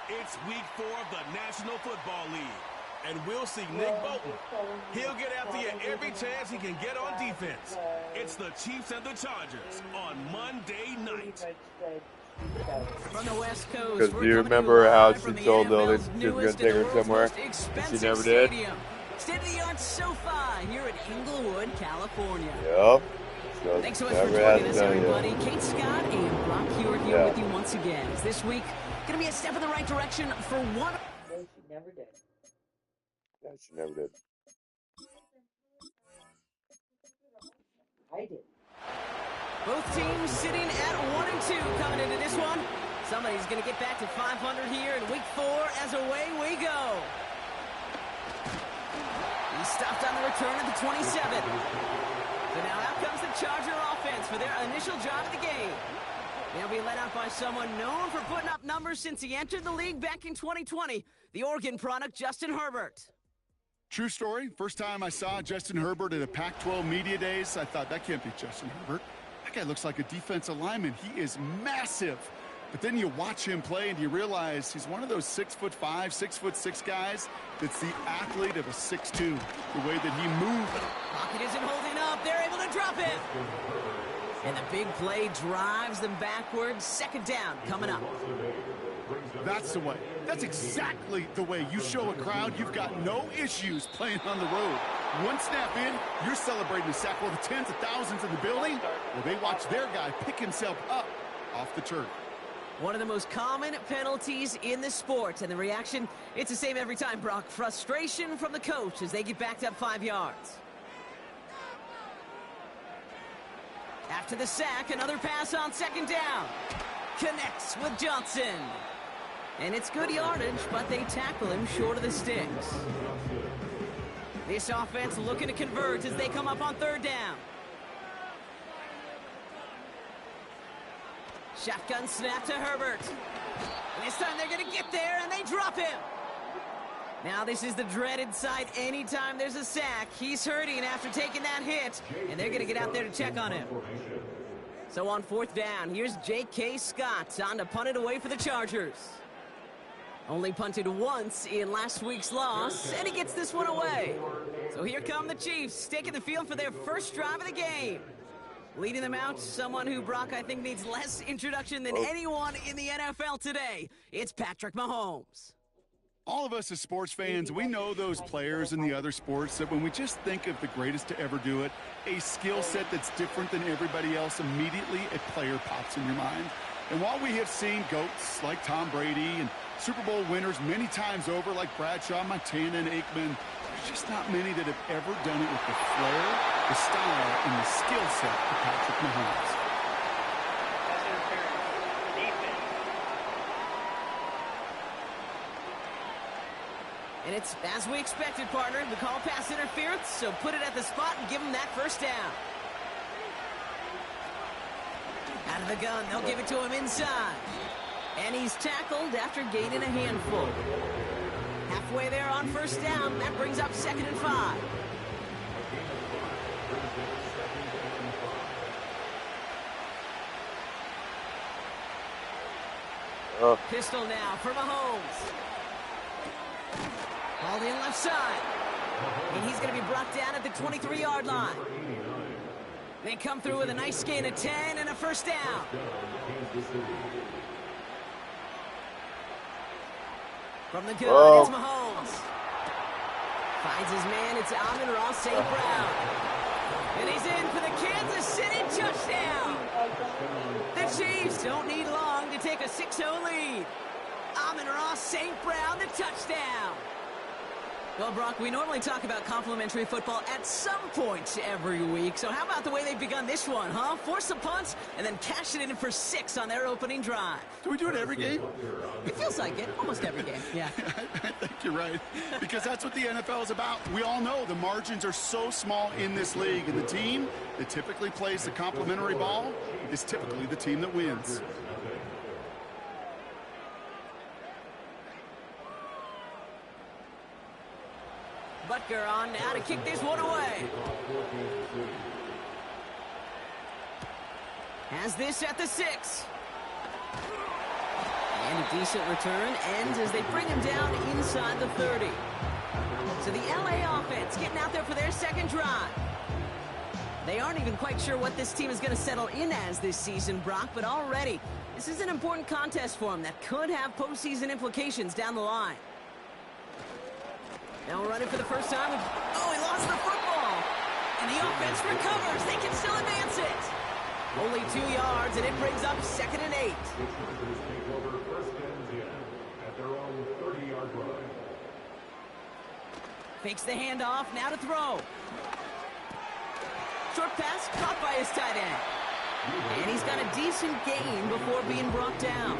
It's week 4 of the National Football League, and we'll see Nick Bolton. He'll get after you every chance he can get on defense. It's the Chiefs and the Chargers on Monday night. From the West Coast, because do you remember how she told Lily she was going to take her somewhere, and she never did? State-of-the-art SoFi here in Inglewood, California. Yep. So thanks so much for joining us, everybody. Kate Scott and Brock Hewitt here with you once again. This week, going to be a step in the right direction for one. No, she never did. Yeah, she never did. I did. Both teams sitting at 1-2 coming into this one. Somebody's going to get back to 500 here in week 4 as away we go. He stopped on the return at the 27. So now out comes the Charger offense for their initial drive of the game. They'll be led out by someone known for putting up numbers since he entered the league back in 2020, the Oregon product, Justin Herbert. True story. First time I saw Justin Herbert at a Pac-12 Media Days, I thought, that can't be Justin Herbert. That guy looks like a defensive lineman. He is massive. But then you watch him play and you realize he's one of those 6'5", 6'6" guys that's the athlete of a 6'2", the way that he moved. Pocket isn't holding up. They're able to drop it. And the big play drives them backwards. Second down coming up. That's the way. That's exactly the way you show a crowd you've got no issues playing on the road. One snap in, you're celebrating a sack. While the tens of thousands in the building, well, they watch their guy pick himself up off the turf. One of the most common penalties in the sport, and the reaction, it's the same every time, Brock. Frustration from the coach as they get backed up 5 yards. After the sack, another pass on second down. Connects with Johnson. And it's good yardage, but they tackle him short of the sticks. This offense looking to convert as they come up on third down. Shotgun snap to Herbert. And this time they're going to get there, and they drop him. Now this is the dreaded sight anytime there's a sack. He's hurting after taking that hit, and they're going to get out there to check on him. So on fourth down, here's J.K. Scott on to punt it away for the Chargers. Only punted once in last week's loss, and he gets this one away. So here come the Chiefs, taking the field for their first drive of the game. Leading them out, someone who, Brock, I think needs less introduction than anyone in the NFL today. It's Patrick Mahomes. All of us as sports fans, we know those players in the other sports that when we just think of the greatest to ever do it, a skill set that's different than everybody else, immediately a player pops in your mind. And while we have seen GOATs like Tom Brady and Super Bowl winners many times over like Bradshaw, Montana, and Aikman, there's just not many that have ever done it with the flair, the style, and the skill set of Patrick Mahomes. And it's as we expected, partner. We call pass interference, so put it at the spot and give them that first down. Out of the gun, they'll give it to him inside. And he's tackled after gaining a handful. Halfway there on first down, that brings up 2nd and 5. Pistol now for Mahomes. Hauled in left side. And he's going to be brought down at the 23-yard line. They come through with a nice gain of 10 and a first down. From the gun, it's Mahomes. Finds his man, it's Amon-Ra St. Brown. And he's in for the Kansas City touchdown. The Chiefs don't need long to take a 6-0 lead. Amon-Ra St. Brown, the touchdown. Well, Brock, we normally talk about complimentary football at some point every week. So how about the way they've begun this one, huh? Force a punt and then cash it in for 6 on their opening drive. Do we do it every game? It feels like it. Almost every game, yeah. I think you're right. Because that's what the NFL is about. We all know the margins are so small in this league. And the team that typically plays the complimentary ball is typically the team that wins. Butker on now to kick this one away. Has this at the 6. And a decent return ends as they bring him down inside the 30. So the LA offense getting out there for their second drive. They aren't even quite sure what this team is going to settle in as this season, Brock, but already this is an important contest for them that could have postseason implications down the line. Now running for the first time. Oh, he lost the football. And the offense recovers. They can still advance it. Only 2 yards, and it brings up 2nd and 8. Fakes the handoff, now to throw. Short pass caught by his tight end. And he's got a decent gain before being brought down.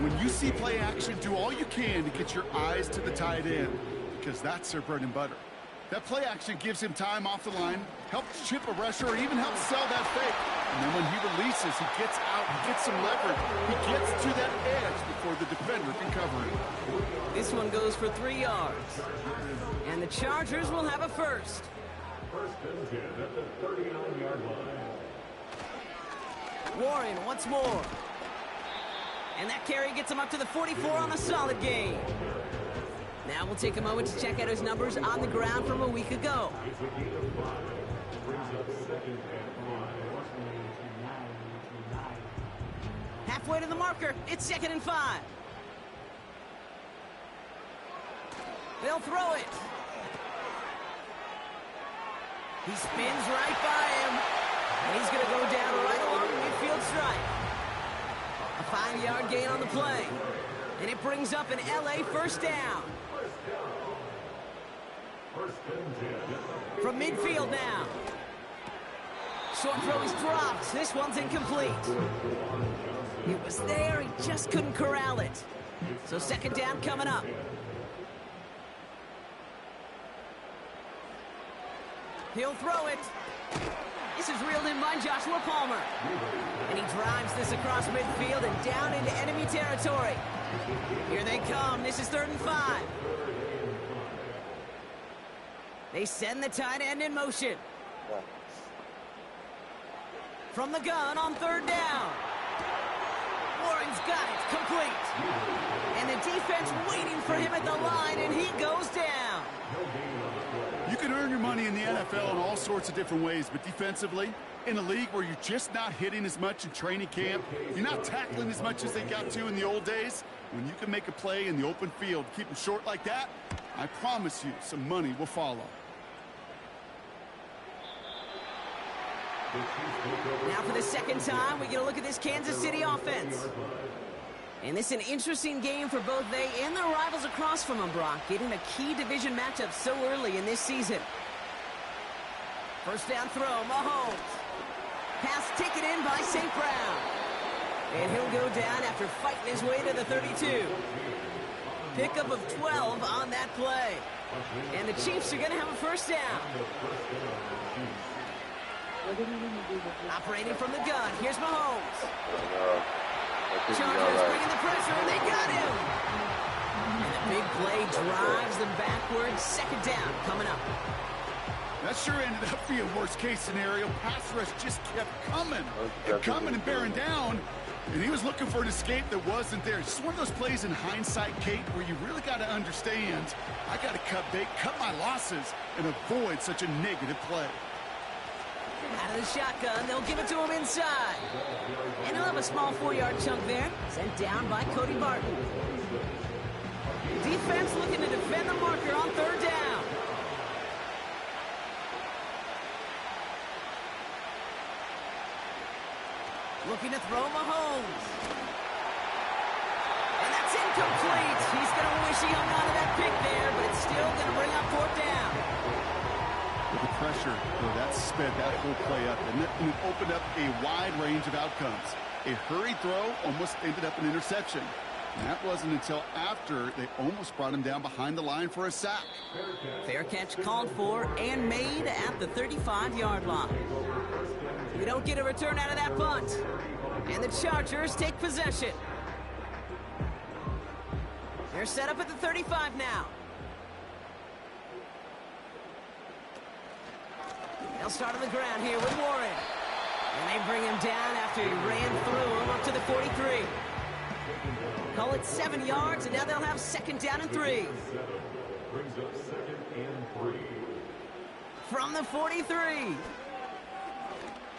When you see play action, do all you can to get your eyes to the tight end, because that's their bread and butter. That play action gives him time off the line, helps chip a rusher, or even helps sell that fake. And then when he releases, he gets out, he gets some leverage. He gets to that edge before the defender can cover him. This one goes for 3 yards. And the Chargers will have a first. First and 10 at the 39-yard line. Warren once more. And that carry gets him up to the 44 on a solid gain. Now we'll take a moment to check out his numbers on the ground from a week ago. Halfway to the marker, it's 2nd and 5. They'll throw it. He spins right by him. And he's going to go down right along the midfield stripe. A 5-yard gain on the play. And it brings up an LA first down. From midfield now. Short throw is dropped. This one's incomplete. It was there. He just couldn't corral it. So 2nd down coming up. He'll throw it. This is reeled in by Joshua Palmer. And he drives this across midfield and down into enemy territory. Here they come. This is 3rd and 5. They send the tight end in motion. From the gun on 3rd down. Warren's got it. Complete. And the defense waiting for him at the line, and he goes down. You can earn your money in the NFL in all sorts of different ways, but defensively, in a league where you're just not hitting as much in training camp, you're not tackling as much as they got to in the old days, when you can make a play in the open field, keep them short like that, I promise you some money will follow. Now for the 2nd time, we get a look at this Kansas City offense. And this is an interesting game for both they and their rivals across from them, Brock, getting a key division matchup so early in this season. First down throw, Mahomes. Pass taken in by St. Brown. And he'll go down after fighting his way to the 32. Pickup of 12 on that play. And the Chiefs are going to have a first down. Operating from the gun, here's Mahomes. Chargers bringing the pressure, and they got him. And the big play drives them backwards. 2nd down coming up. That sure ended up being worst-case scenario. Pass rush just kept coming and bearing down. And he was looking for an escape that wasn't there. It's just one of those plays in hindsight, Kate, where you really got to understand, I got to cut bait, cut my losses, and avoid such a negative play. Out of the shotgun, they'll give it to him inside. And he'll have a small 4-yard chunk there, sent down by Cody Barton. Defense looking to defend the marker on 3rd down. Looking to throw Mahomes. And that's incomplete. He's going to wish he hung on to that pick there, but it's still going to bring up 4th down. With the pressure, that sped that whole play up, and it opened up a wide range of outcomes. A hurried throw almost ended up an interception. And that wasn't until after they almost brought him down behind the line for a sack. Fair catch called for and made at the 35-yard line. We don't get a return out of that punt. And the Chargers take possession. They're set up at the 35 now. They'll start on the ground here with Warren. And they bring him down after he ran through him up to the 43. Call it 7 yards, and now they'll have second down and 3. Brings up second and 3. From the 43.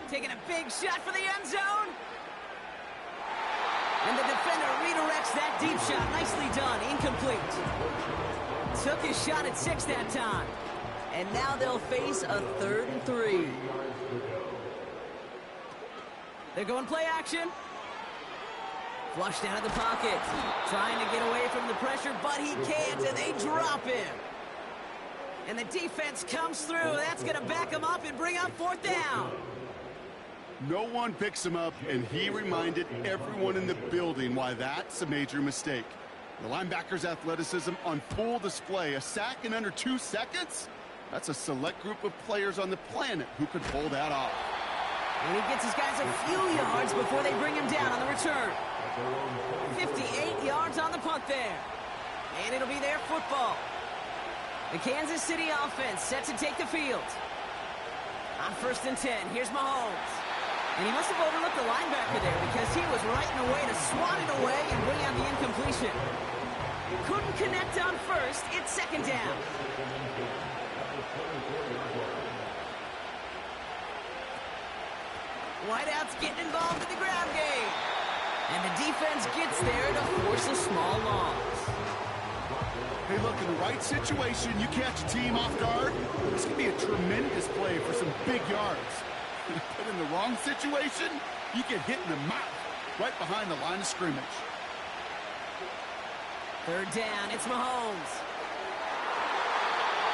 Taking a big shot for the end zone. And the defender redirects that deep shot. Nicely done. Incomplete. Took his shot at 6 that time. And now they'll face a 3rd and 3. They're going play action. Flushed out of the pocket. Trying to get away from the pressure, but he can't, and they drop him. And the defense comes through. That's going to back him up and bring up 4th down. No one picks him up, and he reminded everyone in the building why that's a major mistake. The linebacker's athleticism on full display. A sack in under 2 seconds? That's a select group of players on the planet who could pull that off. And he gets his guys a few yards before they bring him down on the return. 58 yards on the punt there. And it'll be their football. The Kansas City offense set to take the field. On 1st and 10, here's Mahomes. And he must have overlooked the linebacker there because he was right in a way to swat it away and bring out the incompletion. Couldn't connect on 1st. It's 2nd down. Whiteout's getting involved in the ground game. And the defense gets there to force a small loss. Hey, look, in the right situation, you catch a team off guard. This could be a tremendous play for some big yards. But in the wrong situation, you get hit in the mouth right behind the line of scrimmage. 3rd down, it's Mahomes.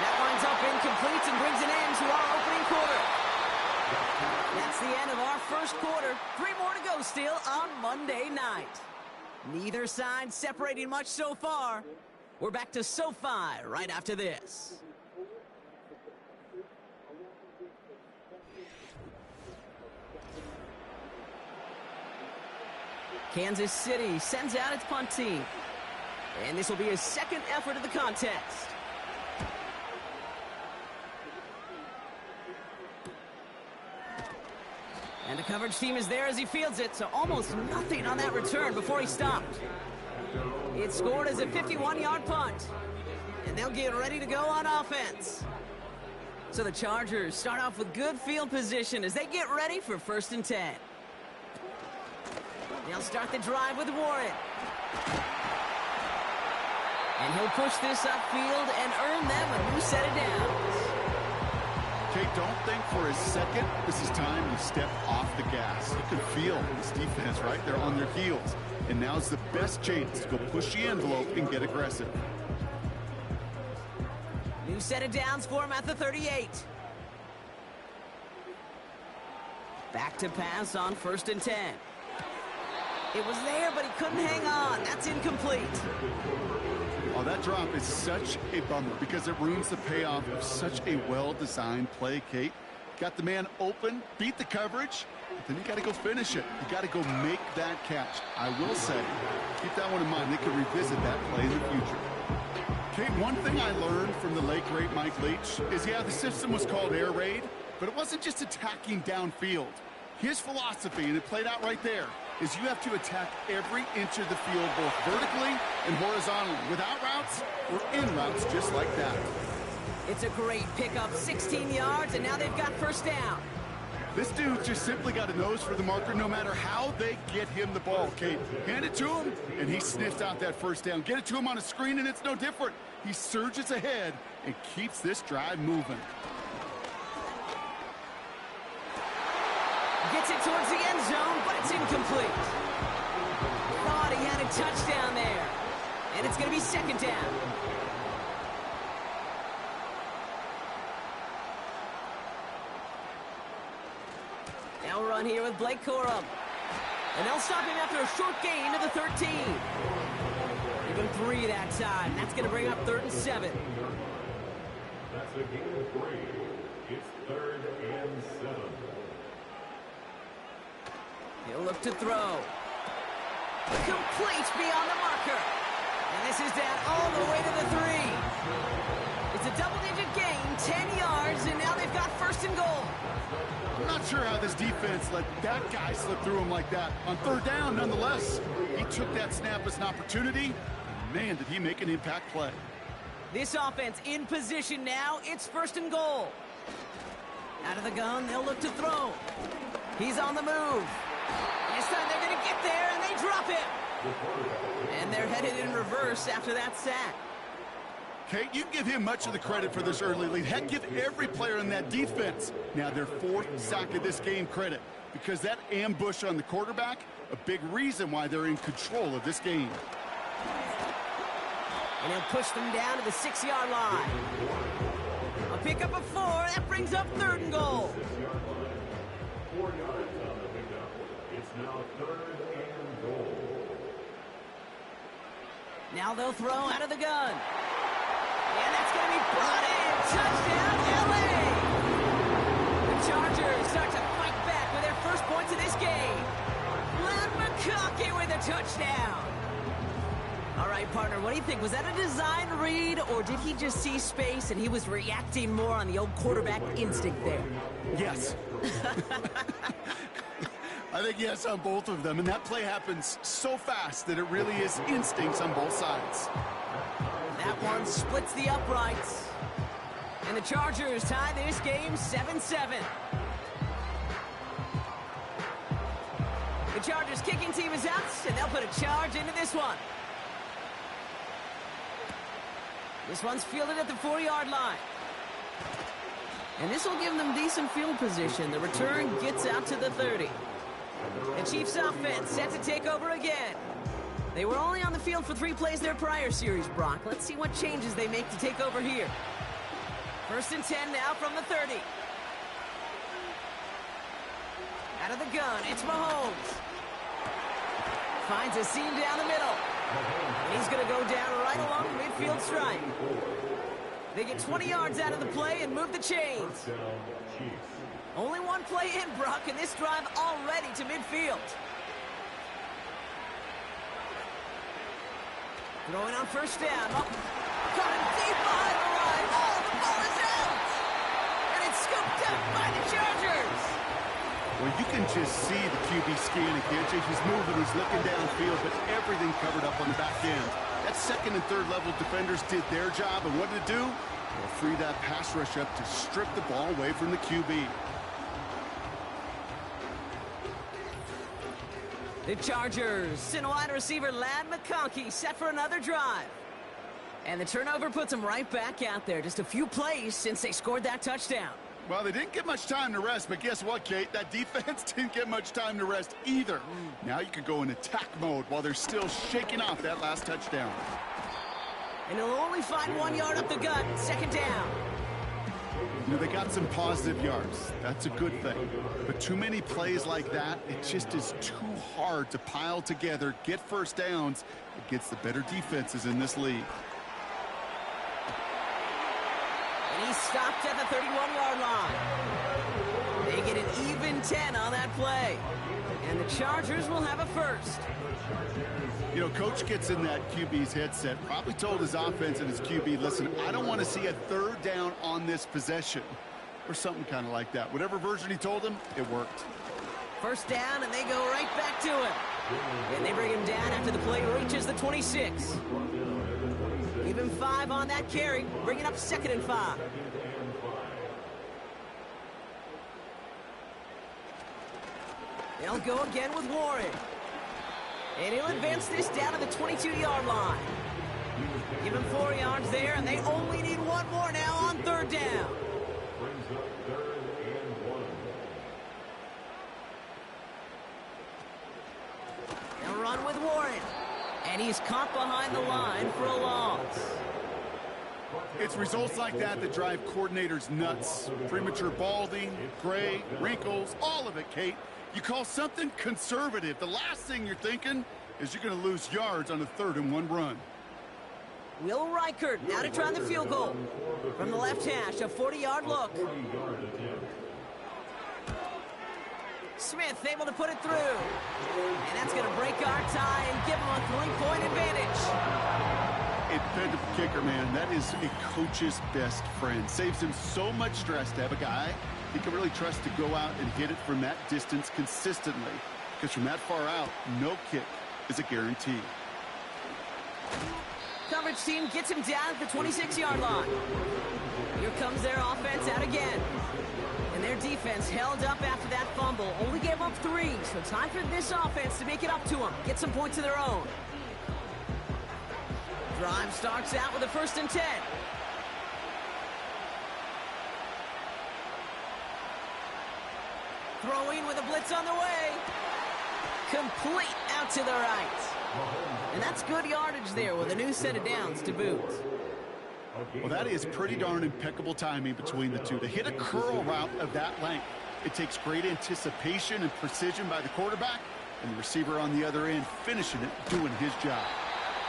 That winds up incomplete and brings an end to our opening quarter. That's the end of our 1st quarter. 3 more to go still on Monday night. Neither side separating much so far. We're back to SoFi right after this. Kansas City sends out its punt team. And this will be his 2nd effort of the contest. And the coverage team is there as he fields it, so almost nothing on that return before he stopped. It's scored as a 51-yard punt. And they'll get ready to go on offense. So the Chargers start off with good field position as they get ready for 1st and 10. They'll start the drive with Warren. And he'll push this upfield and earn them a new set of downs. Okay, don't think for a second this is time to step off the gas. You can feel this defense right there on their heels. And now's the best chance to go push the envelope and get aggressive. New set of downs for him at the 38. Back to pass on 1st and 10. It was there, but he couldn't hang on. That's incomplete. Oh, that drop is such a bummer because it ruins the payoff of such a well-designed play, Kate. Got the man open, beat the coverage, but then you got to go finish it. You got to go make that catch. I will say, keep that one in mind. They could revisit that play in the future. Kate, one thing I learned from the late, great Mike Leach is, yeah, the system was called air raid, but it wasn't just attacking downfield. His philosophy, and it played out right there, is you have to attack every inch of the field, both vertically and horizontally, without routes or in routes just like that. It's a great pickup, 16 yards, and now they've got 1st down. This dude just simply got a nose for the marker no matter how they get him the ball, Kate. Hand it to him, and he sniffs out that 1st down. Get it to him on a screen, and it's no different. He surges ahead and keeps this drive moving. Gets it towards the end zone, but it's incomplete. Thought he had a touchdown there. And it's going to be 2nd down. Now run here with Blake Corum. And they'll stop him after a short gain to the 13. Even 3 that time. That's going to bring up 3rd and 7. That's a gain of 3. It's 3rd and 7. He'll look to throw. Complete beyond the marker. And this is down all the way to the 3. It's a double-digit gain, 10 yards, and now they've got 1st and goal. I'm not not sure how this defense let that guy slip through him like that. On third down, nonetheless, he took that snap as an opportunity. Man, did he make an impact play. This offense in position now. It's 1st and goal. Out of the gun, they'll look to throw. He's on the move. This time they're going to get there, and they drop him. And they're headed in reverse after that sack. Kate, you can give him much of the credit for this early lead. Heck, give every player in that defense now their 4th sack of this game credit, because that ambush on the quarterback, a big reason why they're in control of this game. And he'll push them down to the 6-yard line. A pickup of 4. That brings up 3rd and goal. 4 yards on the pickup. It's now 3rd and goal. Now they'll throw out of the gun. And that's going to be brought in. Touchdown, L.A. The Chargers start to fight back with their first points of this game. Ladd McConkey with a touchdown. All right, partner, what do you think? Was that a design read, or did he just see space and he was reacting more on the old quarterback instinct there? Yes. I think yes on both of them, and that play happens so fast that it really is instincts on both sides. That one splits the uprights. And the Chargers tie this game 7-7. The Chargers kicking team is out, and they'll put a charge into this one. This one's fielded at the 4-yard line. And this will give them decent field position. The return gets out to the 30. The Chiefs offense set to take over again. They were only on the field for 3 plays their prior series, Brock. Let's see what changes they make to take over here. 1st and 10 now from the 30. Out of the gun, it's Mahomes. Finds a seam down the middle. And he's going to go down right along the midfield stripe. They get 20 yards out of the play and move the chains. Only one play in, Brock, and this drive already to midfield. Throwing on 1st down. Oh, caught him deep behind the line. Oh, the ball is out. And it's scooped up by the Chargers. Well, you can just see the QB scanning, can't you? He's moving, he's looking downfield, but everything covered up on the back end. That 2nd and 3rd level defenders did their job, and what did it do? Well, free that pass rush up to strip the ball away from the QB. The Chargers send wide receiver Ladd McConkey set for another drive. And the turnover puts them right back out there. Just a few plays since they scored that touchdown. Well, they didn't get much time to rest, but guess what, Kate? That defense didn't get much time to rest either. Now you can go in attack mode while they're still shaking off that last touchdown. And he'll only find 1 yard up the gut. 2nd down. You know, they got some positive yards. That's a good thing. But too many plays like that, it just is too hard to pile together, get 1st downs against the better defenses in this league. And he's stopped at the 31-yard line. They get an even 10 on that play. And the Chargers will have a 1st. You know, Coach gets in that QB's headset, probably told his offense and his QB, listen, I don't want to see a 3rd down on this possession. Or something kind of like that. Whatever version he told him, it worked. 1st down, and they go right back to him. And they bring him down after the play reaches the 26. Even 5 on that carry, bringing up 2nd and 5. They'll go again with Warren. And he'll advance this down to the 22-yard line. Give him 4 yards there, and they only need 1 more now on 3rd down. Brings up 3rd and 1. They'll run with Warren. And he's caught behind the line for a loss. It's results like that that drive coordinators nuts. Premature balding, gray, wrinkles, all of it, Kate. You call something conservative. The last thing you're thinking is you're going to lose yards on a 3rd and 1 run. Will Reichert now to try the field goal. From the left hash, a 40-yard look. Smith able to put it through. And that's going to break our tie and give him a 3-point advantage. A dependable kicker, man. That is a coach's best friend. Saves him so much stress to have a guy he can really trust to go out and hit it from that distance consistently, because from that far out, no kick is a guarantee. Coverage team gets him down at the 26-yard line. Here comes their offense out again. And their defense held up after that fumble. Only gave up 3, so time for this offense to make it up to them. Get some points of their own. Drive starts out with a 1st and 10. Throwing with a blitz on the way. Complete out to the right. And that's good yardage there with a new set of downs to boot. Well, that is pretty darn impeccable timing between the two. To hit a curl route of that length, it takes great anticipation and precision by the quarterback, and the receiver on the other end finishing it, doing his job.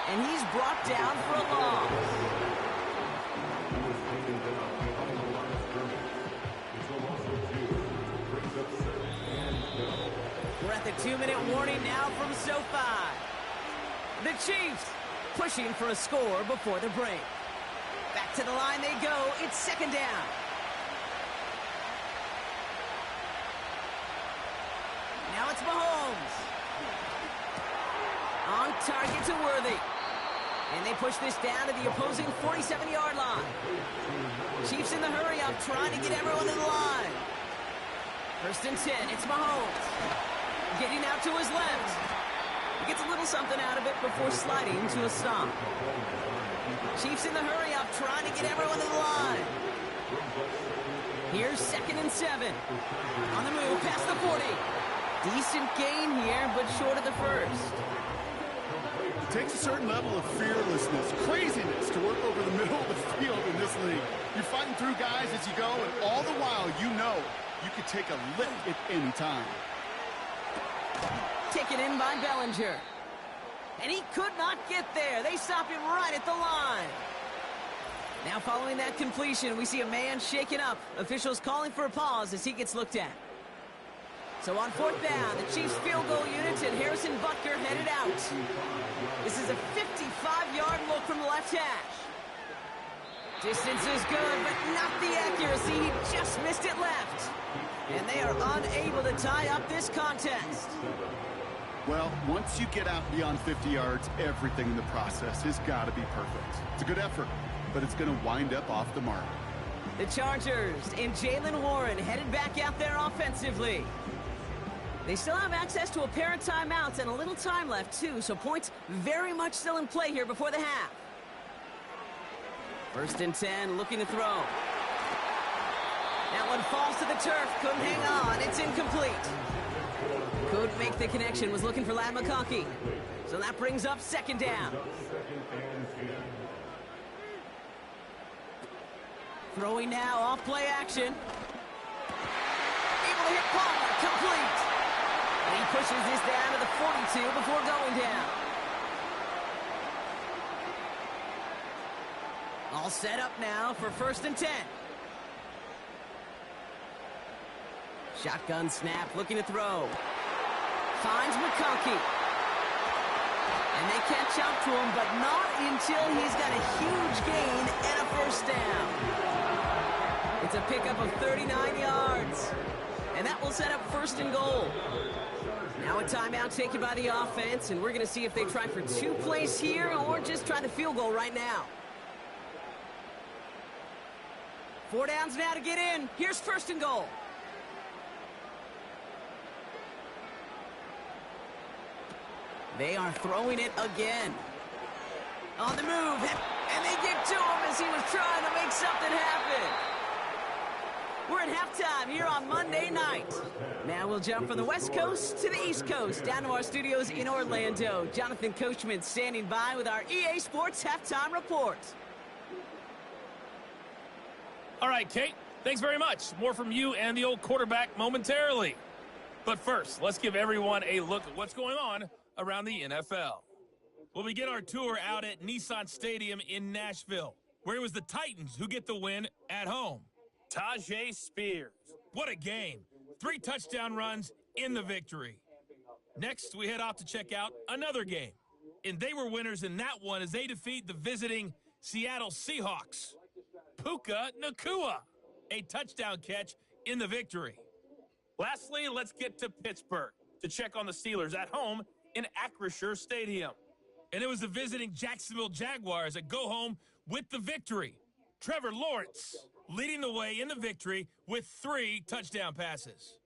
And he's brought down for a loss. We're at the 2-minute warning now from SoFi. The Chiefs pushing for a score before the break. Back to the line they go. It's 2nd down. Now it's Mahomes. On target to Worthy. And they push this down to the opposing 47-yard line. Chiefs in the hurry-up trying to get everyone to the line. 1st and 10. It's Mahomes. Getting out to his left. He gets a little something out of it before sliding to a stop. Chiefs in the hurry-up trying to get everyone to the line. Here's 2nd and 7. On the move past the 40. Decent gain here, but short of the 1st. It takes a certain level of fearlessness, craziness to work over the middle of the field in this league. You're fighting through guys as you go, and all the while you know you could take a lift at any time. Taken in by Bellinger. And he could not get there. They stop him right at the line. Now following that completion, we see a man shaken up. Officials calling for a pause as he gets looked at. So on 4th down, the Chiefs field goal unit and Harrison Butker headed out. This is a 55-yard look from the left hash. Distance is good, but not the accuracy. He just missed it left. And they are unable to tie up this contest. Well, once you get out beyond 50 yards, everything in the process has got to be perfect. It's a good effort, but it's going to wind up off the mark. The Chargers and Jaylen Warren headed back out there offensively. They still have access to a pair of timeouts and a little time left, too, so points very much still in play here before the half. 1st and 10, looking to throw. That one falls to the turf, couldn't hang on, it's incomplete. Couldn't make the connection, was looking for Ladd McConkey. So that brings up 2nd down. Throwing now, off play action. Able to hit Palmer, complete. And he pushes this down to the 42 before going down. All set up now for 1st and 10. Shotgun snap, looking to throw. Finds McConkey. And they catch up to him, but not until he's got a huge gain and a 1st down. It's a pickup of 39 yards. And that will set up 1st and goal. Now a timeout taken by the offense, and we're going to see if they try for 2 plays here or just try the field goal right now. 4 downs now to get in. Here's 1st and goal. They are throwing it again. On the move, and they get to him as he was trying to make something happen. We're at halftime here on Monday night. Now we'll jump from the West Coast to the East Coast, down to our studios in Orlando. Jonathan Coachman standing by with our EA Sports Halftime Report. All right, Kate, thanks very much. More from you and the old quarterback momentarily. But first, let's give everyone a look at what's going on around the NFL. We'll begin our tour out at Nissan Stadium in Nashville, where it was the Titans who get the win at home. Tyjae Spears. What a game. 3 touchdown runs in the victory. Next, we head off to check out another game. And they were winners in that one as they defeat the visiting Seattle Seahawks. Puka Nacua, a touchdown catch in the victory. Lastly, let's get to Pittsburgh to check on the Steelers at home in Acrisure Stadium. And it was the visiting Jacksonville Jaguars that go home with the victory. Trevor Lawrence leading the way in the victory with 3 touchdown passes.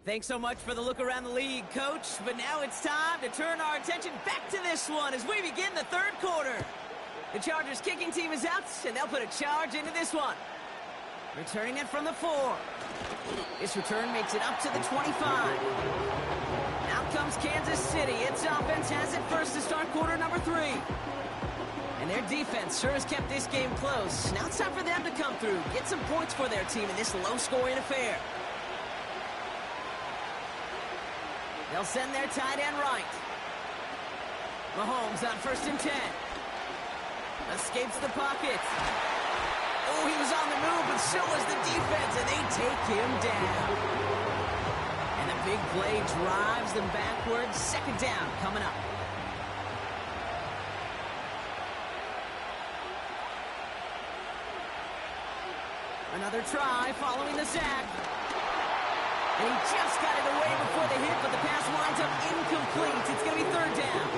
Thanks so much for the look around the league, Coach. But now it's time to turn our attention back to this one as we begin the third quarter. The Chargers kicking team is out, and they'll put a charge into this one. Returning it from the 4. This return makes it up to the 25. Out comes Kansas City. Its offense has it first to start quarter number 3. And their defense sure has kept this game close. Now it's time for them to come through, get some points for their team in this low-scoring affair. They'll send their tight end right. Mahomes on 1st and 10. Escapes the pocket. Oh, he was on the move, but so was the defense, and they take him down. And the big play drives them backwards. 2nd down coming up. Another try following the sack. And he just got it away before the hit, but the pass winds up incomplete. It's going to be 3rd down.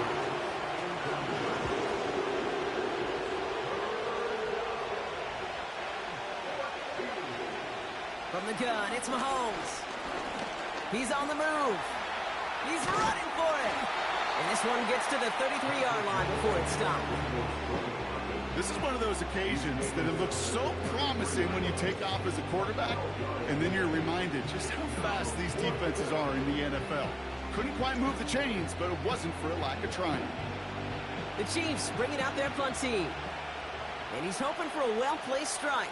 From the gun, it's Mahomes. He's on the move. He's running for it. And this one gets to the 33-yard line before it's stopped. This is one of those occasions that it looks so promising when you take off as a quarterback, and then you're reminded just how fast these defenses are in the NFL. Couldn't quite move the chains, but it wasn't for a lack of trying. The Chiefs bringing out their punt team. And he's hoping for a well-placed strike.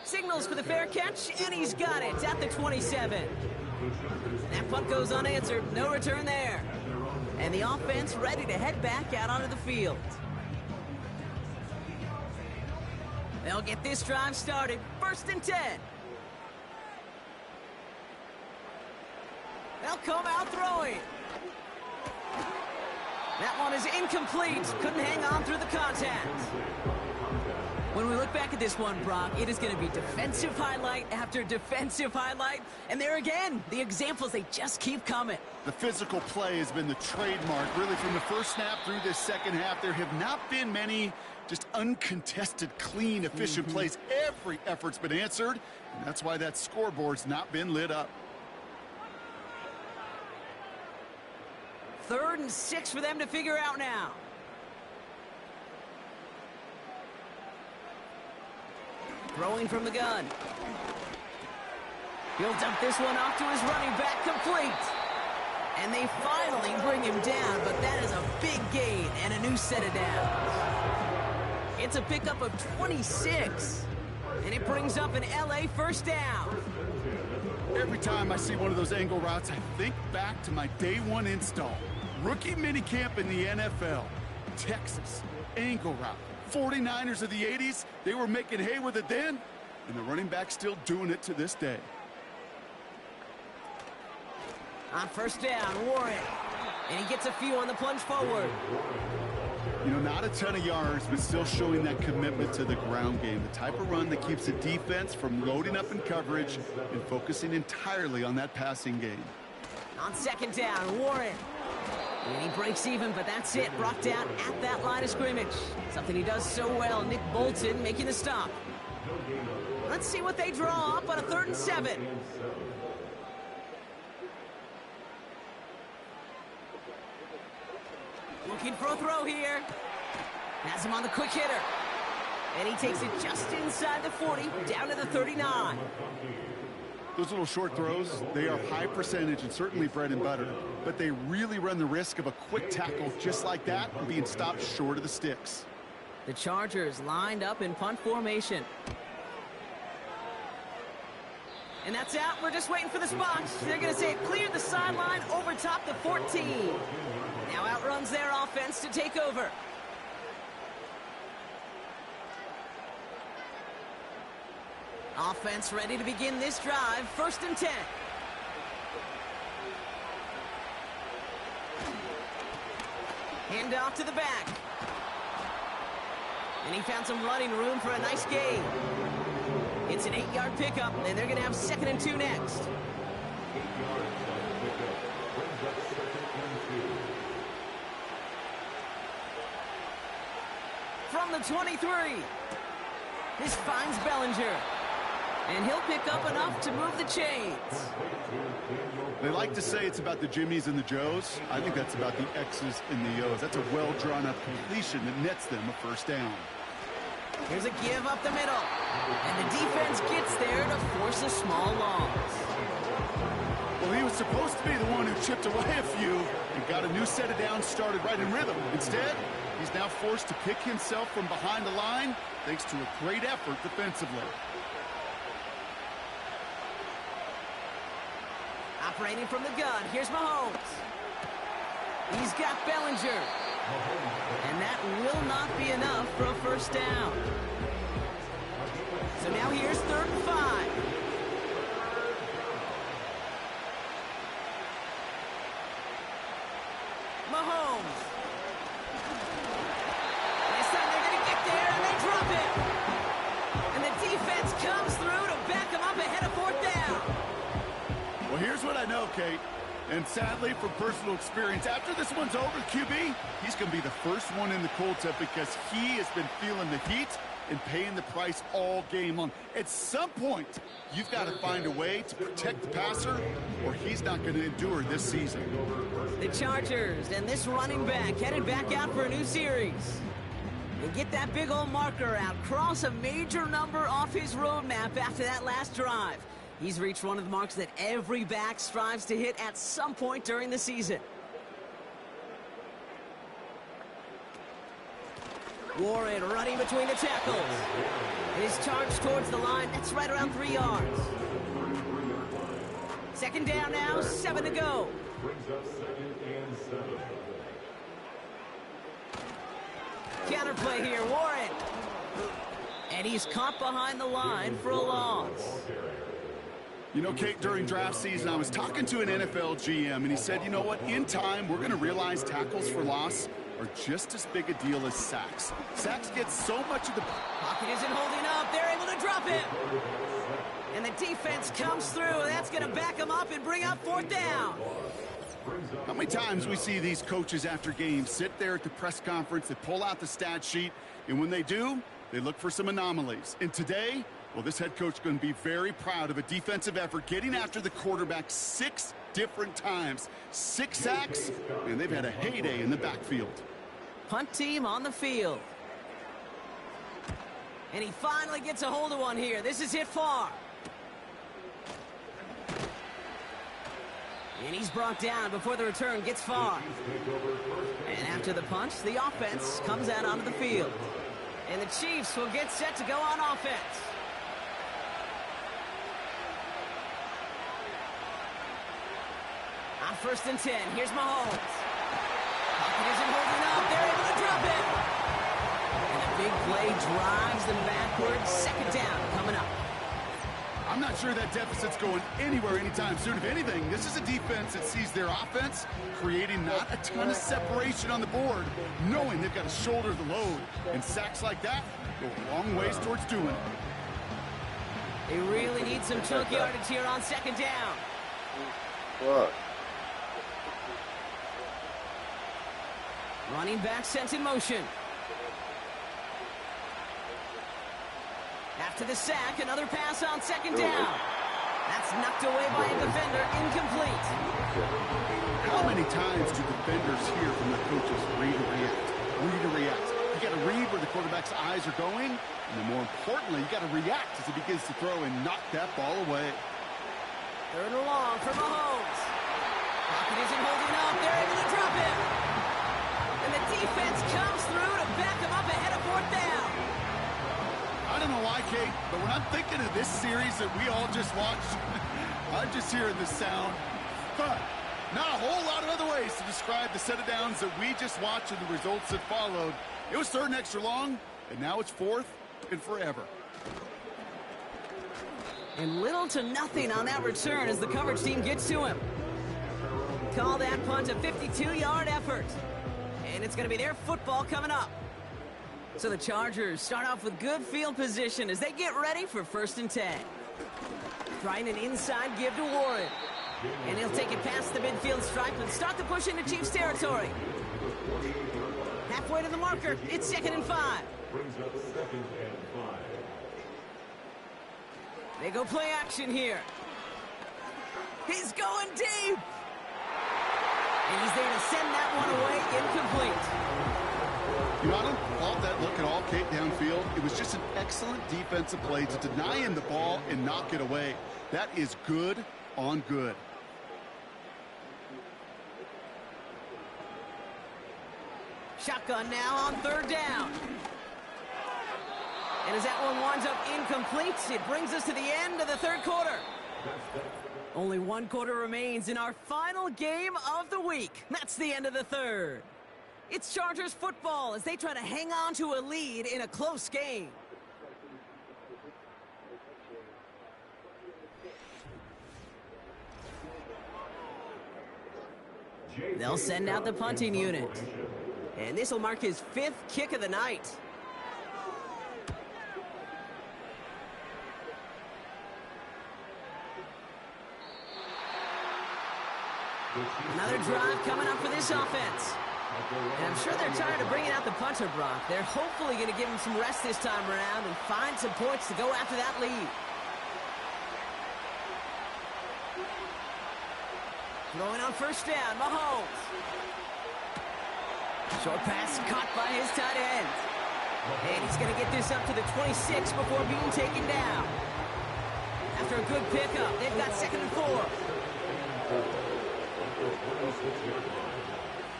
Signals for the fair catch, and he's got it at the 27. That punt goes unanswered. No return there. And the offense ready to head back out onto the field. They'll get this drive started. 1st and 10. They'll come out throwing. That one is incomplete. Couldn't hang on through the contact. When we look back at this one, Brock, it is going to be defensive highlight after defensive highlight. And there again, the examples, they just keep coming. The physical play has been the trademark. Really, from the first snap through this second half, there have not been many just uncontested, clean, efficient plays. Every effort's been answered, and that's why that scoreboard's not been lit up. 3rd and 6 for them to figure out now. Throwing from the gun. He'll dump this one off to his running back, complete. And they finally bring him down, but that is a big gain and a new set of downs. It's a pickup of 26, and it brings up an LA 1st down. Every time I see one of those angle routes, I think back to my day 1 install. Rookie minicamp in the NFL. Texas, angle route. 49ers of the 80s, they were making hay with it then, and the running back's still doing it to this day. On 1st down, Warren. And he gets a few on the plunge forward. You know, not a ton of yards, but still showing that commitment to the ground game. The type of run that keeps the defense from loading up in coverage and focusing entirely on that passing game. On 2nd down, Warren. And he breaks even, but that's it. Brought down at that line of scrimmage. Something he does so well. Nick Bolton making the stop. Let's see what they draw up on a 3rd and 7. Looking for a throw here. Has him on the quick hitter. And he takes it just inside the 40, down to the 39. Those little short throws, they are high percentage and certainly bread and butter, but they really run the risk of a quick tackle just like that and being stopped short of the sticks. The Chargers lined up in punt formation. And that's out. We're just waiting for the spot. They're going to say it cleared the sideline over top the 14. Now outruns their offense to take over. Offense ready to begin this drive. 1st and 10. Hand off to the back. And he found some running room for a nice gain. It's an 8-yard pickup, and they're going to have 2nd and 2 next. 8 yards on the pickup. Brings up 2nd and 2. From the 23. This finds Bellinger. And he'll pick up enough to move the chains. They like to say it's about the Jimmies and the Joes. I think that's about the X's and the O's. That's a well-drawn-up completion that nets them a first down. Here's a give up the middle. And the defense gets there to force a small loss. Well, he was supposed to be the one who chipped away a few and got a new set of downs started right in rhythm. Instead, he's now forced to pick himself from behind the line thanks to a great effort defensively. Operating from the gun, here's Mahomes. He's got Bellinger. And that will not be enough for a first down. So now here's 3rd and 5. Mahomes. This time they're going to get there, and they drop him. And the defense comes through to back him up ahead of 4th down. Well, here's what I know, Kate. And sadly, from personal experience, after this one's over, QB, he's going to be the first one in the cold tub because he has been feeling the heat and paying the price all game long. At some point, you've got to find a way to protect the passer or he's not going to endure this season. The Chargers and this running back headed back out for a new series. And get that big old marker out. Cross a major number off his roadmap after that last drive. He's reached one of the marks that every back strives to hit at some point during the season. Warren running between the tackles. His charge towards the line, that's right around 3 yards. 2nd down now, 7 to go. Brings up 2nd and 7. Counterplay here, Warren. And he's caught behind the line for a loss. You know, Kate, during draft season, I was talking to an NFL GM, and he said, you know what, in time, we're going to realize tackles for loss are just as big a deal as sacks. Sacks get so much of the... Pocket isn't holding up. They're able to drop him. And the defense comes through, and that's going to back him up and bring up 4th down. How many times we see these coaches after games sit there at the press conference, they pull out the stat sheet, and when they do, they look for some anomalies. And today... well, this head coach is going to be very proud of a defensive effort getting after the quarterback 6 different times. 6 sacks, and they've had a heyday in the backfield. Punt team on the field. And he finally gets a hold of one here. This is hit far. And he's brought down before the return gets far. And after the punch, the offense comes out onto the field. And the Chiefs will get set to go on offense. On 1st and 10, here's Mahomes. Pocket isn't holding up. They're able to drop it. And a big play drives them backwards. 2nd down coming up. I'm not sure that deficit's going anywhere anytime soon. If anything, this is a defense that sees their offense creating not a ton of separation on the board, knowing they've got to shoulder the load. And sacks like that go a long ways towards doing it. They really need some chunk yardage here on 2nd down. What? Running back sent in motion. After the sack, another pass on 2nd down. That's knocked away by a defender, incomplete. How many times do defenders hear from their coaches, read or react, read or react? You got to read where the quarterback's eyes are going, and then more importantly, you got to react as he begins to throw and knock that ball away. 3rd and long for Mahomes. Pocket isn't holding up. They're able to drop him. And the defense comes through to back him up ahead of 4th down. I don't know why, Kate, but when I'm thinking of this series that we all just watched, I'm just hearing the sound. But not a whole lot of other ways to describe the set of downs that we just watched and the results that followed. It was 3rd and extra long, and now it's 4th and forever. And little to nothing on that return as the coverage team gets to him. call that punt a 52-yard effort. And it's going to be their football coming up. So the Chargers start off with good field position as they get ready for 1st and 10. Trying an inside give to Warren. And he'll take it past the midfield stripe and start the push into Chiefs territory. Halfway to the marker, it's 2nd and 5. Brings up 2nd and 5. They go play action here. He's going deep. And he's there to send that one away incomplete. You know, I don't fault that look at all, Kate, downfield. It was just an excellent defensive play to deny him the ball and knock it away. That is good on good. Shotgun now on 3rd down. And as that one winds up incomplete, it brings us to the end of the 3rd quarter. Only 1 quarter remains in our final game of the week. That's the end of the 3rd. It's Chargers football as they try to hang on to a lead in a close game. They'll send out the punting unit. And this will mark his 5th kick of the night. Another drive coming up for this offense. And I'm sure they're tired of bringing out the punter, Brock. They're hopefully going to give him some rest this time around and find some points to go after that lead. Throwing on 1st down, Mahomes. Short pass caught by his tight end. And he's going to get this up to the 26 before being taken down. After a good pickup, they've got 2nd and 4.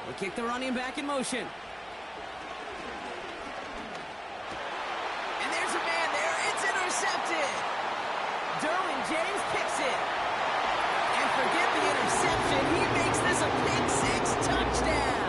They kick the running back in motion. And there's a man there. It's intercepted. Derwin James picks it. And forget the interception. He makes this a pick-6 touchdown.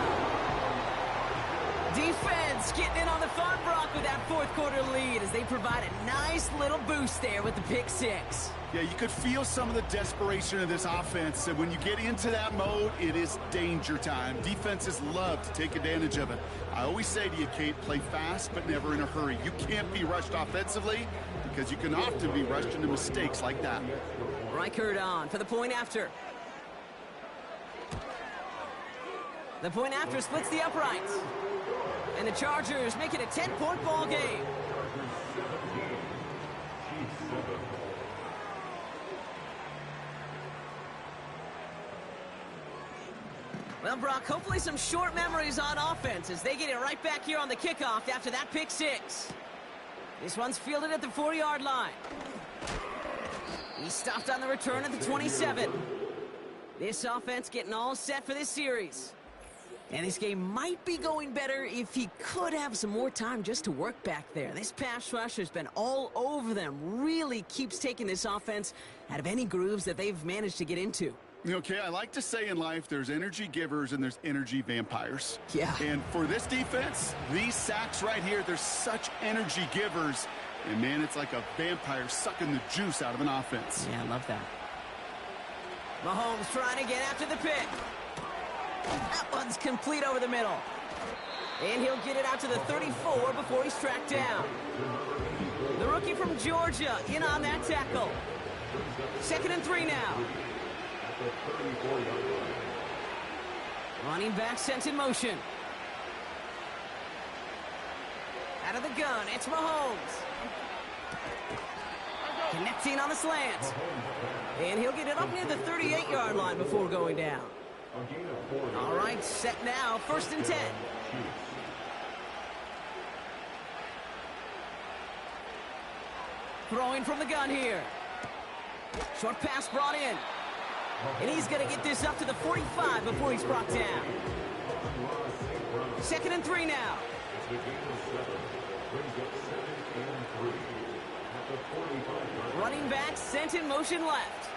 Defense getting in on the fun, Brock, with that 4th quarter lead as they provide a nice little boost there with the pick-6. Yeah, you could feel some of the desperation of this offense. And when you get into that mode, it is danger time. Defenses love to take advantage of it. I always say to you, Kate, play fast but never in a hurry. You can't be rushed offensively because you can often be rushed into mistakes like that. Reichert on for the point after. The point after splits the uprights. And the Chargers make it a 10-point ball game. Well, Brock, hopefully some short memories on offense as they get it right back here on the kickoff after that pick-6. This one's fielded at the 4-yard line. He stopped on the return at the 27. This offense getting all set for this series. And this game might be going better if he could have some more time just to work back there. This pass rush has been all over them. Really keeps taking this offense out of any grooves that they've managed to get into. Okay, I like to say in life there's energy givers and there's energy vampires. Yeah. And for this defense, these sacks right here, they're such energy givers. And, man, it's like a vampire sucking the juice out of an offense. Yeah, I love that. Mahomes trying to get after the pick. That one's complete over the middle. And he'll get it out to the 34 before he's tracked down. The rookie from Georgia in on that tackle. 2nd and 3 now. Running back sent in motion. Out of the gun, it's Mahomes. Connecting on the slant. And he'll get it up near the 38-yard line before going down. All right, set now, 1st and 10. Throwing from the gun here. Short pass brought in. And he's going to get this up to the 45 before he's brought down. 2nd and 3 now. Running back sent in motion left.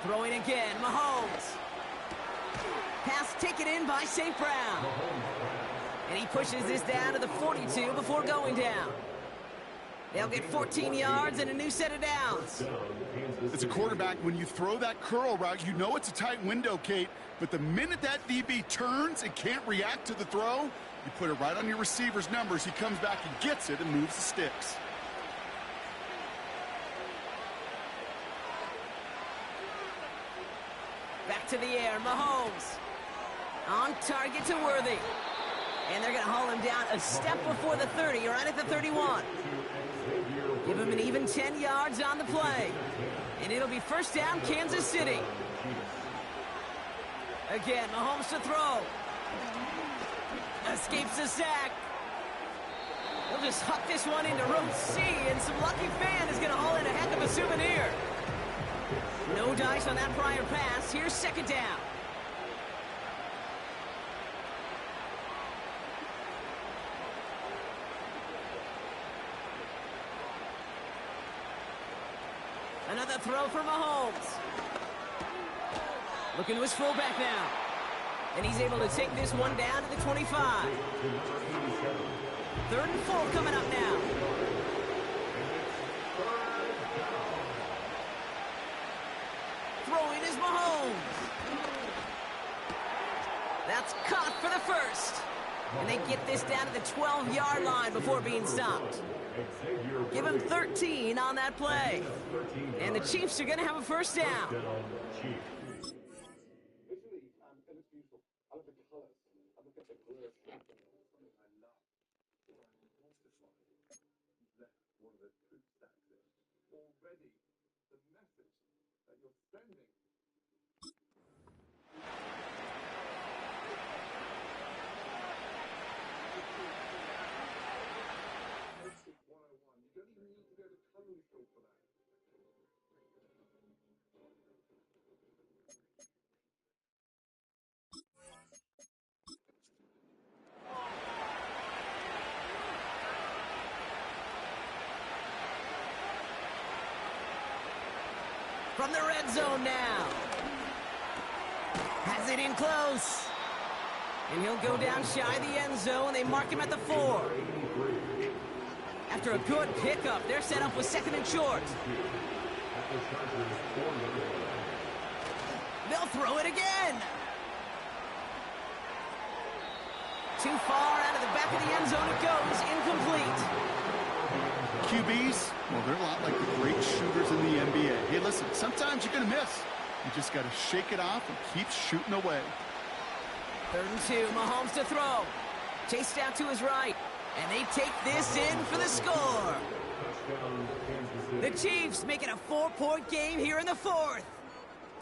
Throwing again, Mahomes. Pass taken in by St. Brown. And he pushes this down to the 42 before going down. They'll get 14 yards and a new set of downs. As a quarterback, when you throw that curl route, you know it's a tight window, Kate. But the minute that DB turns and can't react to the throw, you put it right on your receiver's numbers. He comes back and gets it and moves the sticks. Back to the air, Mahomes. On target to Worthy. And they're going to haul him down a step before the 30, right at the 31. Give him an even 10 yards on the play. And it'll be first down, Kansas City. Again, Mahomes to throw. Escapes the sack. He'll just huck this one into row C, and some lucky fan is going to haul in a heck of a souvenir. No dice on that prior pass. Here's second down. Another throw for Mahomes. Looking to his fullback now. And he's able to take this one down to the 25. 3rd and 4 coming up now. Throwing is Mahomes. That's caught for the first. And they get this down to the 12-yard line before being stopped. Give him 13 on that play. And the Chiefs are going to have a first down. From the red zone now. Has it in close. And he'll go down shy of the end zone. They mark him at the 4. After a good pickup, they're set up with 2nd and short. They'll throw it again. Too far out of the back of the end zone it goes. Incomplete. QBs, well, they're a lot like the great shooters in the NBA. Hey, listen, sometimes you're going to miss. You just got to shake it off and keep shooting away. 3rd and 2, Mahomes to throw. Chased out to his right. And they take this in for the score. The Chiefs making a 4-point game here in the 4th.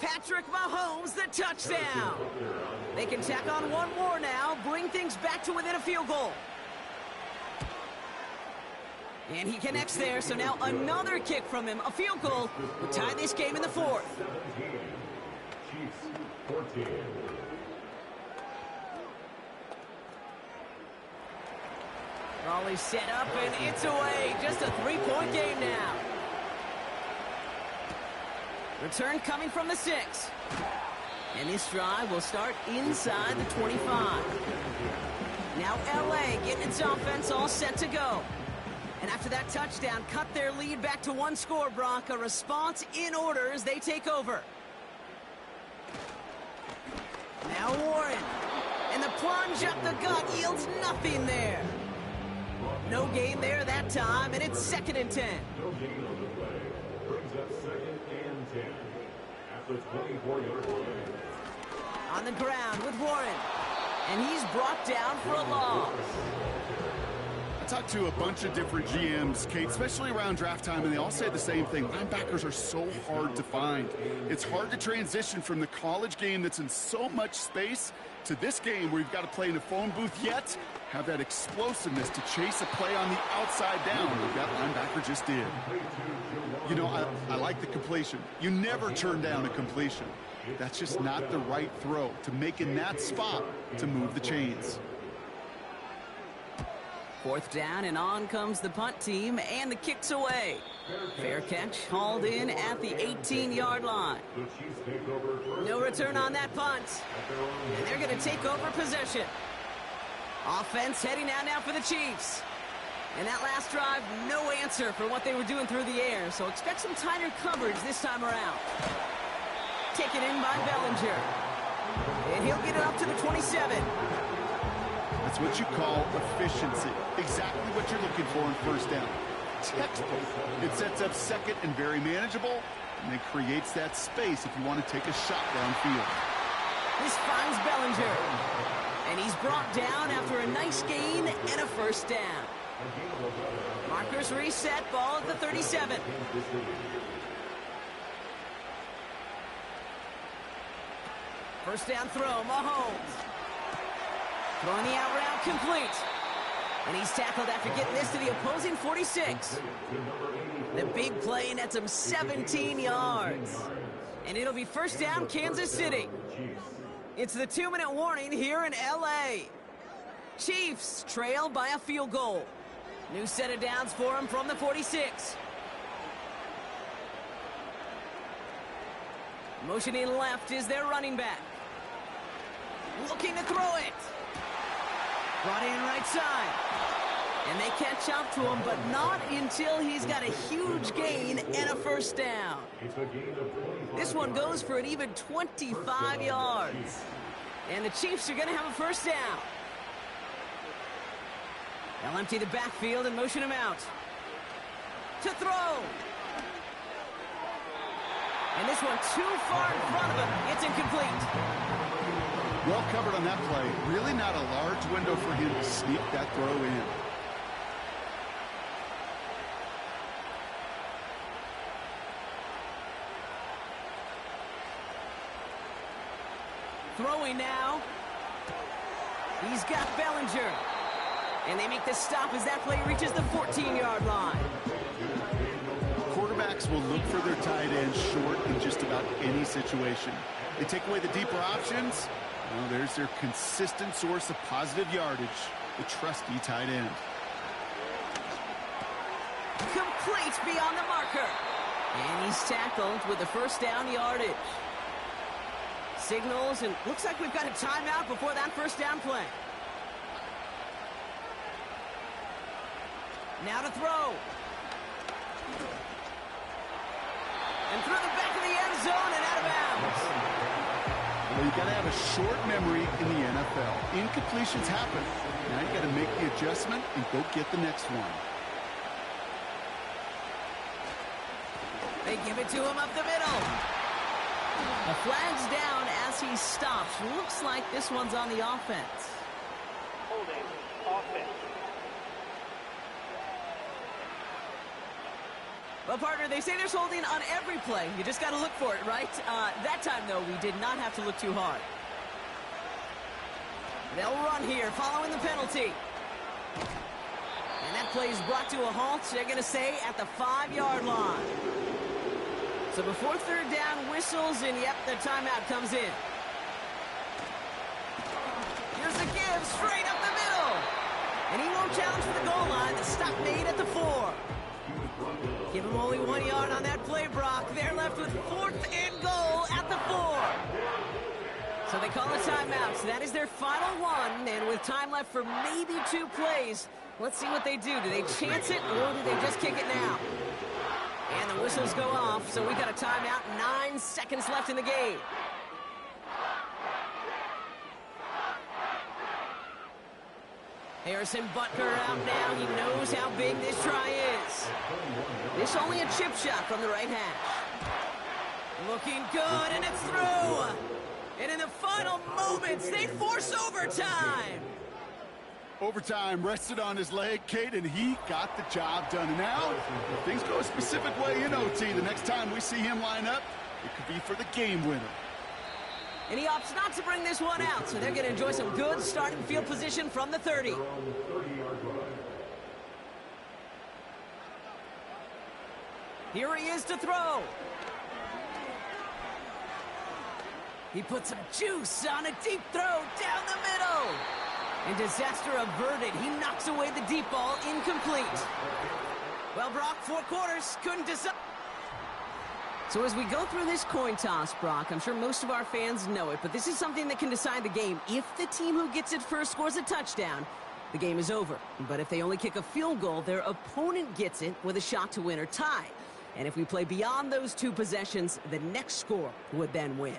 Patrick Mahomes, the touchdown. They can tack on one more now, bring things back to within a field goal. And he connects there, so now another kick from him. A field goal will tie this game in the 4th. Chiefs 14. Raleigh's set up, and it's away. Just a 3-point game now. Return coming from the 6. And this drive will start inside the 25. Now LA getting its offense all set to go. And after that touchdown, cut their lead back to 1 score, Brock. A response in order as they take over. Now Warren. And the plunge up the gut yields nothing there. No gain there that time, and it's 2nd and 10. No gain on the play. Brings up 2nd and 10. At the 24-yard line. On the ground with Warren. And he's brought down for a loss. I talked to a bunch of different GMs, Kate, especially around draft time, and they all say the same thing. Linebackers are so hard to find. It's hard to transition from the college game that's in so much space to this game where you've got to play in a phone booth, yet have that explosiveness to chase a play on the outside down like that linebacker just did. You know, I like the completion. You never turn down a completion. That's just not the right throw to make in that spot to move the chains. 4th down, and on comes the punt team, and the kick's away. Fair catch, hauled in at the 18-yard line. No return on that punt. And they're going to take over possession. Offense heading out now for the Chiefs. And that last drive, no answer for what they were doing through the air, so expect some tighter coverage this time around. Taken in by Bellinger. And he'll get it up to the 27. That's what you call efficiency. Exactly what you're looking for in first down. Textbook. It sets up second and very manageable, and it creates that space if you want to take a shot downfield. This finds Bellinger. And he's brought down after a nice gain and a first down. Markers reset, ball at the 37. First down throw, Mahomes. Throwing the out route complete. And he's tackled after getting this to the opposing 46. The big play nets him 17 yards. And it'll be first down, Kansas City. It's the 2-minute warning here in L.A. Chiefs trail by a field goal. New set of downs for him from the 46. Motioning left is their running back. Looking to throw it. Brought in right side. And they catch up to him, but not until he's got a huge gain and a first down. This one goes for an even 25 yards. And the Chiefs are going to have a first down. They'll empty the backfield and motion him out. To throw. And this one too far in front of him. It's incomplete. Well covered on that play. Really not a large window for him to sneak that throw in. Throwing now. He's got Bellinger. And they make the stop as that play reaches the 14-yard line. Quarterbacks will look for their tight end short in just about any situation. They take away the deeper options. Well, there's their consistent source of positive yardage, the trusty tight end. Complete beyond the marker. And he's tackled with the first down yardage. Signals, and looks like we've got a timeout before that first down play. Now to throw. And through the back of the end zone and out of bounds. Well, you've got to have a short memory in the NFL. Incompletions happen. Now you've got to make the adjustment and go get the next one. They give it to him up the middle. The flag's down as he stops. Looks like this one's on the offense. Holding offense. Well, partner, they say there's holding on every play. You just got to look for it, right? That time, though, we did not have to look too hard. They'll run here following the penalty. And that play is brought to a halt, they're going to say, at the 5-yard line. So before third down whistles, and yep, the timeout comes in. Here's the give, straight up the middle. And he won't challenge for the goal line. The stop made at the 4. Give him only 1 yard on that play, Brock. They're left with 4th and goal at the 4. So they call a timeout. So that is their final one. And with time left for maybe 2 plays, let's see what they do. Do they chance it, or do they just kick it now? And the whistles go off, so we got a timeout. 9 seconds left in the game. Harrison Butker out now. He knows how big this try is. This only a chip shot from the right hash. Looking good, and it's through. And in the final moments, they force overtime. Overtime rested on his leg, Kate, and he got the job done. And now, if things go a specific way in OT, the next time we see him line up, it could be for the game winner. And he opts not to bring this one out, so they're going to enjoy some good starting field position from the 30. Here he is to throw. He puts some juice on a deep throw down the middle. And disaster averted. He knocks away the deep ball, incomplete. Well, Brock, 4 quarters, couldn't decide. So as we go through this coin toss, Brock, I'm sure most of our fans know it, but this is something that can decide the game. If the team who gets it first scores a touchdown, the game is over. But if they only kick a field goal, their opponent gets it with a shot to win or tie. And if we play beyond those 2 possessions, the next score would then win.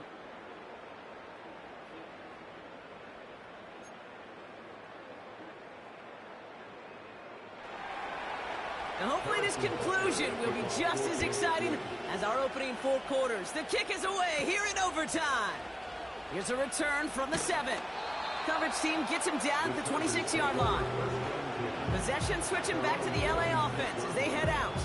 And hopefully this conclusion will be just as exciting as our opening 4 quarters. The kick is away here in overtime. Here's a return from the 7. Coverage team gets him down at the 26-yard line. Possession switching back to the LA offense as they head out.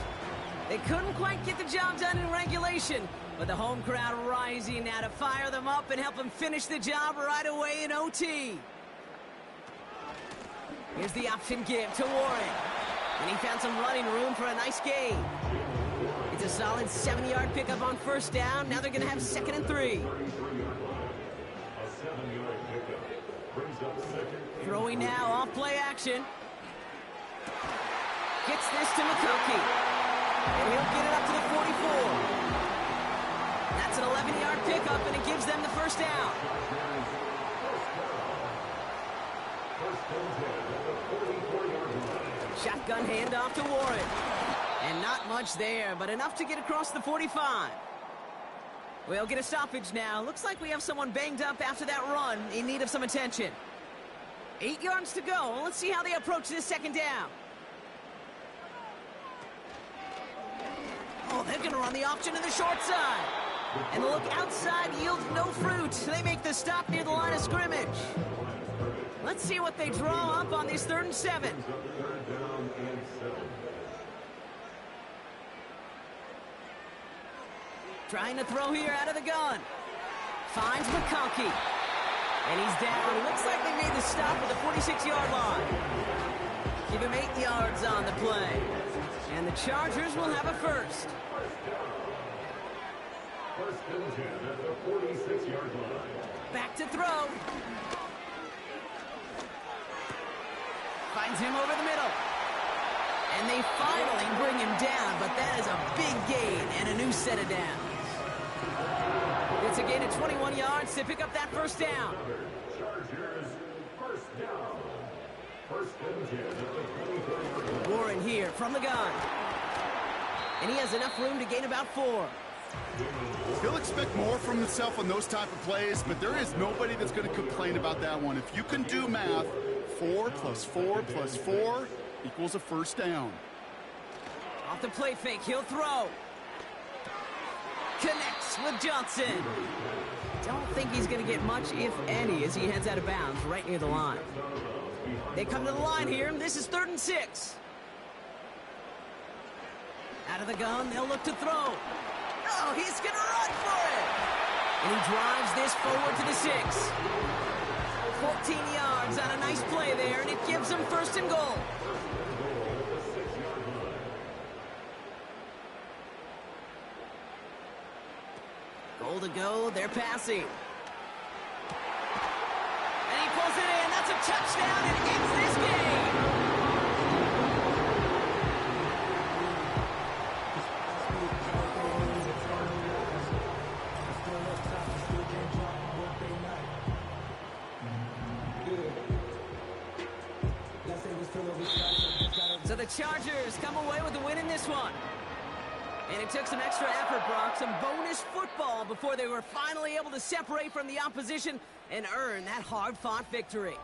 They couldn't quite get the job done in regulation, but the home crowd rising now to fire them up and help them finish the job right away in OT. Here's the option give to Warren. And he found some running room for a nice gain. It's a solid 7-yard pickup on first down. Now they're going to have 2nd and 3. Throwing now off play action. Gets this to McConkey. And he'll get it up to the 44. That's an 11-yard pickup, and it gives them the first down. Shotgun handoff to Warren. And not much there, but enough to get across the 45. We'll get a stoppage now. Looks like we have someone banged up after that run in need of some attention. 8 yards to go. Let's see how they approach this 2nd down. Oh, they're going to run the option to the short side. And the look outside yields no fruit. They make the stop near the line of scrimmage. Let's see what they draw up on this 3rd and 7. Trying to throw here out of the gun. Finds McConkey. And he's down. Looks like they made the stop at the 46-yard line. Give him 8 yards on the play. And the Chargers will have a first. First and 10 at the 46-yard line. Back to throw. Finds him over the middle. And they finally bring him down, but that is a big gain and a new set of downs. It's a gain of 21 yards to pick up that first down. Chargers, first down. First and 10 at the 23rd. Warren here from the gun. And he has enough room to gain about 4. He'll expect more from himself on those type of plays, but there is nobody that's going to complain about that one. If you can do math, 4 plus 4 plus 4 equals a first down. Off the play fake, he'll throw. Connects with Johnson. Don't think he's going to get much, if any, as he heads out of bounds right near the line. They come to the line here, and this is 3rd and 6. Out of the gun, they'll look to throw. Oh, he's going to run for it. And he drives this forward to the 6. 14 yards on a nice play there, and it gives them 1st and goal. Goal to go, they're passing. And he pulls it in, that's a touchdown, and ends this game. So the Chargers come away with the win in this one. And it took some extra effort, Brock, some bonus football before they were finally able to separate from the opposition and earn that hard-fought victory.